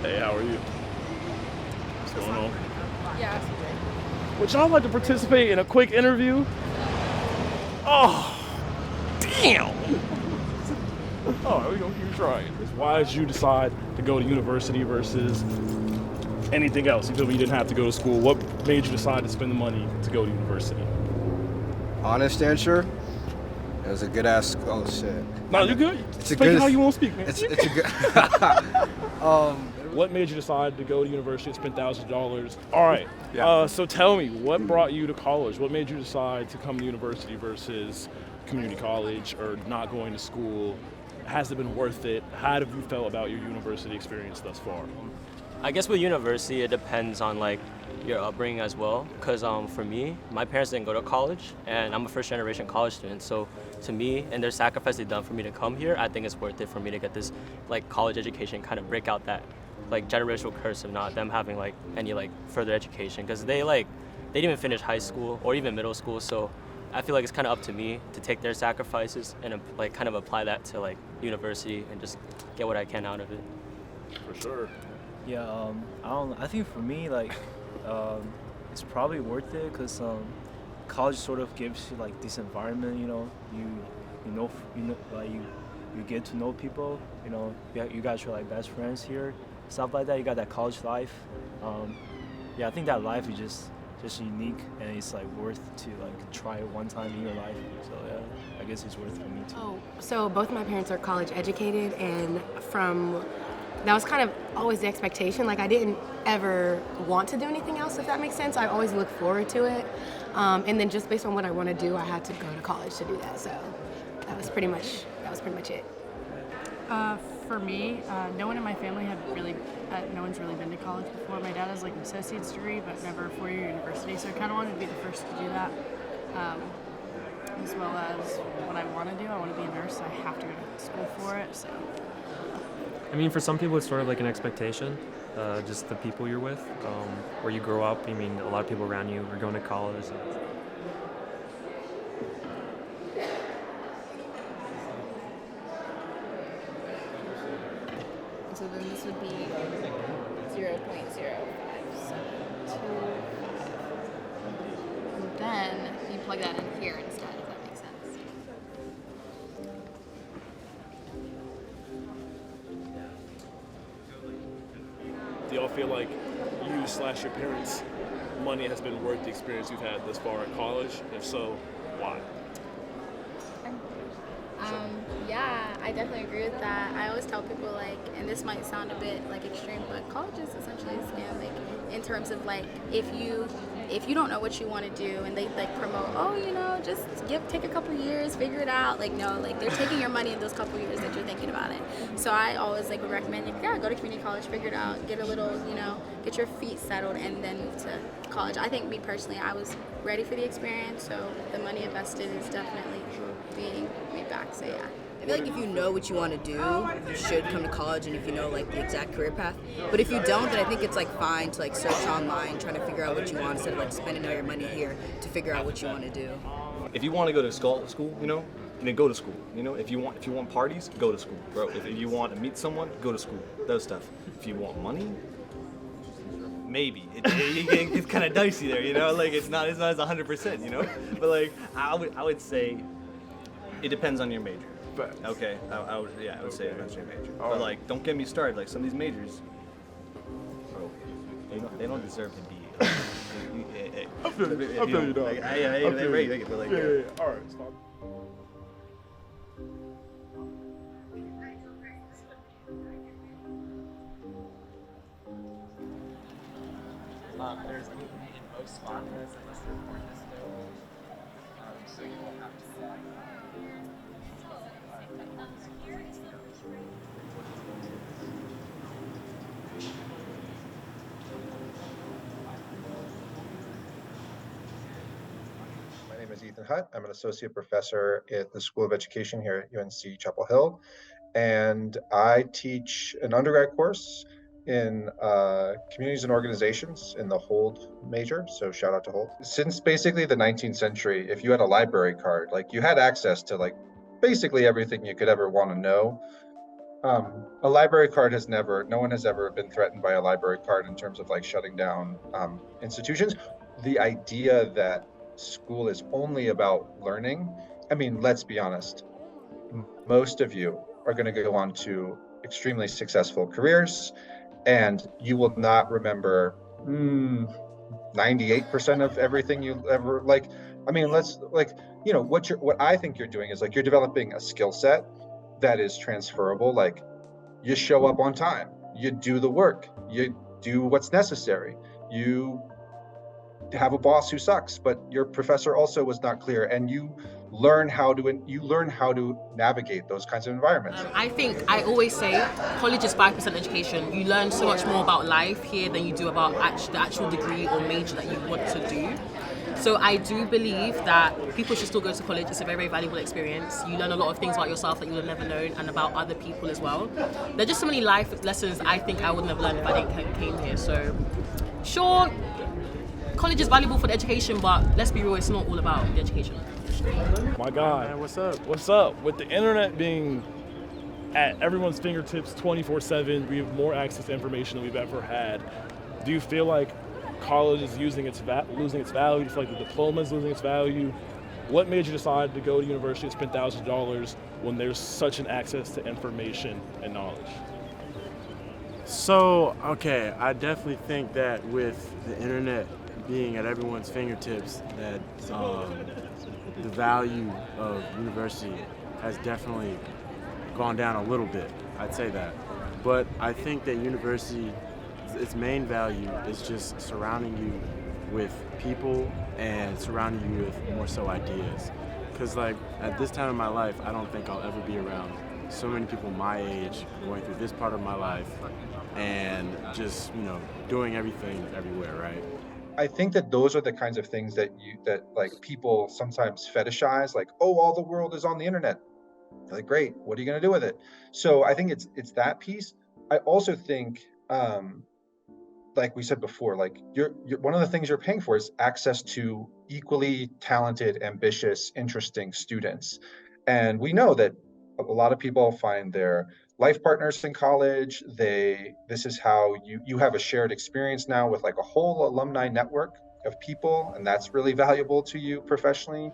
Hey, how are you? What's going on? Yeah. Would y'all like to participate in a quick interview? Oh, damn! All right, we're gonna keep trying. Why did you decide to go to university versus anything else? Even though you didn't have to go to school, what made you decide to spend the money to go to university? Honest answer, it was a good ass. Oh shit. No, you're good. It's a Speak good. how you want to speak, man. It's a good. What made you decide to go to university and spend thousands of dollars? All right. Yeah. So tell me, what brought you to college? What made you decide to come to university versus community college or not going to school? Has it been worth it? How have you felt about your university experience thus far? I guess with university, it depends on like your upbringing as well. Cause for me, my parents didn't go to college, and I'm a first generation college student. So to me, and their sacrifice they've done for me to come here, I think it's worth it for me to get this like college education, kind of break out that like generational curse of not them having like any like further education. Cause they didn't even finish high school or even middle school. So I feel like it's kind of up to me to take their sacrifices and like kind of apply that to like university and just get what I can out of it. For sure. Yeah, I don't. I think for me, like, it's probably worth it because college sort of gives you like this environment. Like you get to know people. You got your like best friends here, stuff like that. You got that college life. Yeah, I think that life is just unique and it's like worth to like try it one time in your life. So yeah, I guess it's worth it for me too. Oh, so both of my parents are college educated, and that was kind of always the expectation. Like I didn't ever want to do anything else, if that makes sense. I always looked forward to it, and then just based on what I want to do, I had to go to college to do that. So that was pretty much it. For me, no one in my family no one's really been to college before. My dad has like an associate's degree, but never a four-year university, so I kind of wanted to be the first to do that. As well as what I want to do. I want to be a nurse, so I have to go to school for it, so. I mean, for some people, it's sort of like an expectation, just the people you're with, where you grow up. I mean, a lot of people around you are going to college. So then this would be 0.0572. And then you plug that in here instead, if that makes sense. Do y'all feel like you/your parents' money has been worth the experience you've had this far at college? If so, why? Yeah, I definitely agree with that. I always tell people like, and this might sound a bit like extreme, but college is essentially a scam. Like in terms of like if you don't know what you want to do, and they like promote, just take a couple years, figure it out. Like no, like they're taking your money in those couple years that you're thinking about it. So I always like would recommend go to community college, figure it out, get a little, get your feet settled, and then move to college. I think me personally, I was ready for the experience, so the money invested is definitely being made back. So yeah. I feel like if you know what you want to do, you should come to college, and if you know like the exact career path. But if you don't, then I think it's like fine to like search online, trying to figure out what you want instead of like spending all your money here to figure out what you want to do. If you want to go to school, then go to school. If you want parties, go to school, bro. If you want to meet someone, go to school. Those stuff. If you want money, maybe it gets kind of dicey there. Like it's not as 100%. But like I would say it depends on your major. Okay, I would say it depends on your major. But like, don't get me started. Like some of these majors, bro, they don't deserve to be. I feel you, dog. Like, they're ready, but like, yeah. All right, stop. There's gluten in most lattes unless they're corn distilled. So you will have to buy. My name is Ethan Hutt. I'm an associate professor at the School of Education here at UNC Chapel Hill, and I teach an undergrad course in communities and organizations in the Hold major. So shout out to Hold. Since basically the 19th century, if you had a library card, like you had access to like basically everything you could ever want to know A library card has never, no one has ever been threatened by a library card in terms of like shutting down institutions. The idea that school is only about learning, I mean, let's be honest, most of you are going to go on to extremely successful careers, and you will not remember 98% of everything you ever like. I mean, let's like, you know, what I think you're doing is like you're developing a skill set that is transferable. Like, you show up on time, you do the work, you do what's necessary, you have a boss who sucks, but your professor also was not clear, and you learn how to navigate those kinds of environments. I think I always say college is 5% education. You learn so much more about life here than you do about the actual degree or major that you want to do. So I do believe that people should still go to college. It's a very, very valuable experience. You learn a lot of things about yourself that you would have never known, and about other people as well. There are just so many life lessons I think I wouldn't have learned if I didn't came here. So sure, college is valuable for the education, but let's be real, it's not all about the education. My God. Man, what's up? What's up? With the internet being at everyone's fingertips 24/7, we have more access to information than we've ever had. Do you feel like college is losing its value? Do you feel like the diploma is losing its value? What made you decide to go to university and spend thousands of dollars when there's such an access to information and knowledge? So, okay, I definitely think that with the internet being at everyone's fingertips, that the value of university has definitely gone down a little bit. I'd say that. But I think that university, its main value is just surrounding you with people and surrounding you with more so ideas. Because like at this time in my life, I don't think I'll ever be around so many people my age going through this part of my life and just, you know, doing everything everywhere, right? I think that those are the kinds of things that like people sometimes fetishize, like, oh, all the world is on the internet. You're like, great, what are you gonna do with it? So I think it's that piece. I also think, like we said before, like you're one of the things you're paying for is access to equally talented, ambitious, interesting students. And we know that a lot of people find their life partners in college. This is how you have a shared experience now with like a whole alumni network of people, and that's really valuable to you professionally.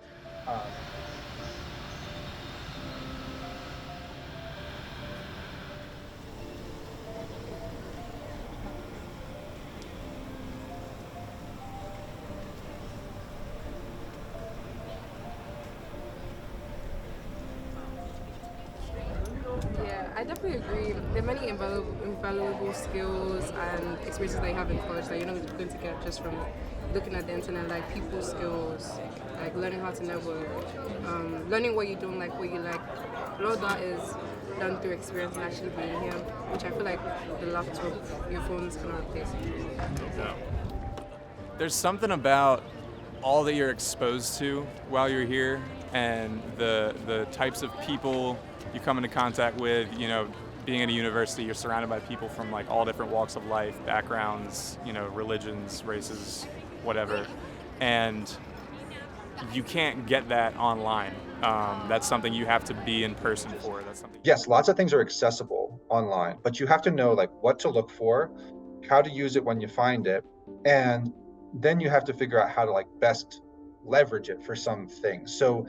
Yeah, I definitely agree. There are many invaluable skills and experiences that you have in college that you're not going to get just from looking at the internet, like people skills, like learning how to network, learning what you don't like, what you like. A lot of that is done through experience and actually being here, which I feel like the laptop, your phones cannot replace. Yeah. There's something about all that you're exposed to while you're here and the types of people you come into contact with. You know, being at a university, you're surrounded by people from like all different walks of life, backgrounds, you know, religions, races, whatever. And you can't get that online. That's something you have to be in person for. That's something. Yes, lots of things are accessible online, but you have to know like what to look for, how to use it when you find it, and then you have to figure out how to like best leverage it for some things. So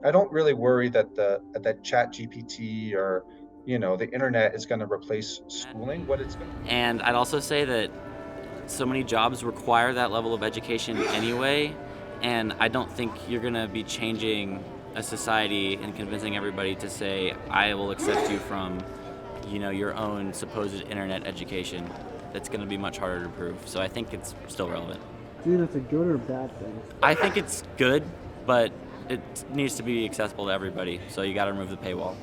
I don't really worry that that ChatGPT or, you know, the internet is going to replace schooling. What it's going to. And I'd also say that so many jobs require that level of education anyway, and I don't think you're going to be changing a society and convincing everybody to say, I will accept you from, you know, your own supposed internet education. That's going to be much harder to prove. So I think it's still relevant. Do you think that's a good or bad thing? I think it's good, but it needs to be accessible to everybody. So you got to remove the paywall.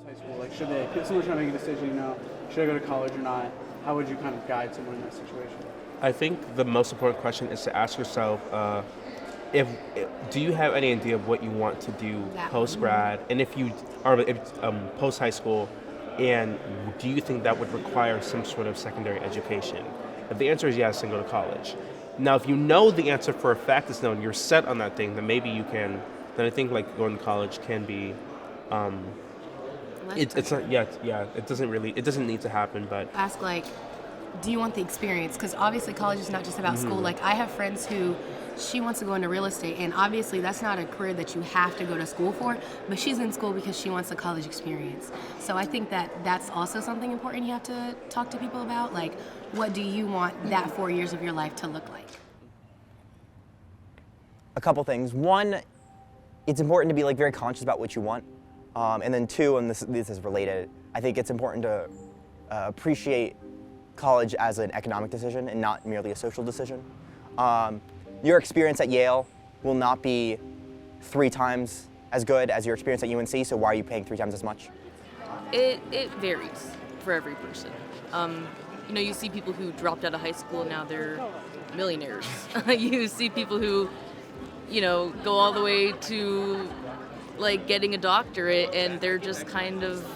High school, like should they, if someone's trying to make a decision, you know, should I go to college or not? How would you kind of guide someone in that situation? I think the most important question is to ask yourself, do you have any idea of what you want to do post grad, and if post high school, and do you think that would require some sort of secondary education? If the answer is yes, then go to college. Now, if you know the answer for a fact is known, you're set on that thing, then maybe you can. Then I think like going to college can be. It's not. Yeah. It doesn't need to happen, but. Ask like, do you want the experience? Because obviously college is not just about school. Like I have friends who. She wants to go into real estate, and obviously that's not a career that you have to go to school for, but she's in school because she wants a college experience. So I think that that's also something important you have to talk to people about. Like, what do you want that 4 years of your life to look like? A couple things. One, it's important to be like very conscious about what you want. And then two, and this is related, I think it's important to appreciate college as an economic decision and not merely a social decision. Your experience at Yale will not be 3 times as good as your experience at UNC, so why are you paying 3 times as much? It varies for every person. You know, you see people who dropped out of high school and now they're millionaires. You see people who, you know, go all the way to like getting a doctorate and they're just kind of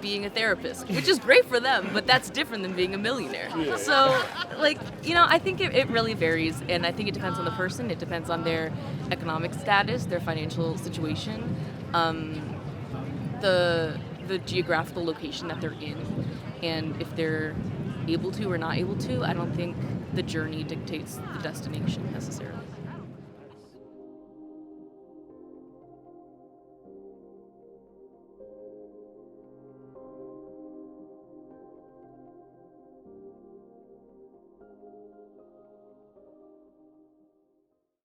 being a therapist, which is great for them, but that's different than being a millionaire. Yeah. So, like, you know, I think it really varies, and I think it depends on the person. It depends on their economic status, their financial situation, the geographical location that they're in, and if they're able to or not able to. I don't think the journey dictates the destination necessarily.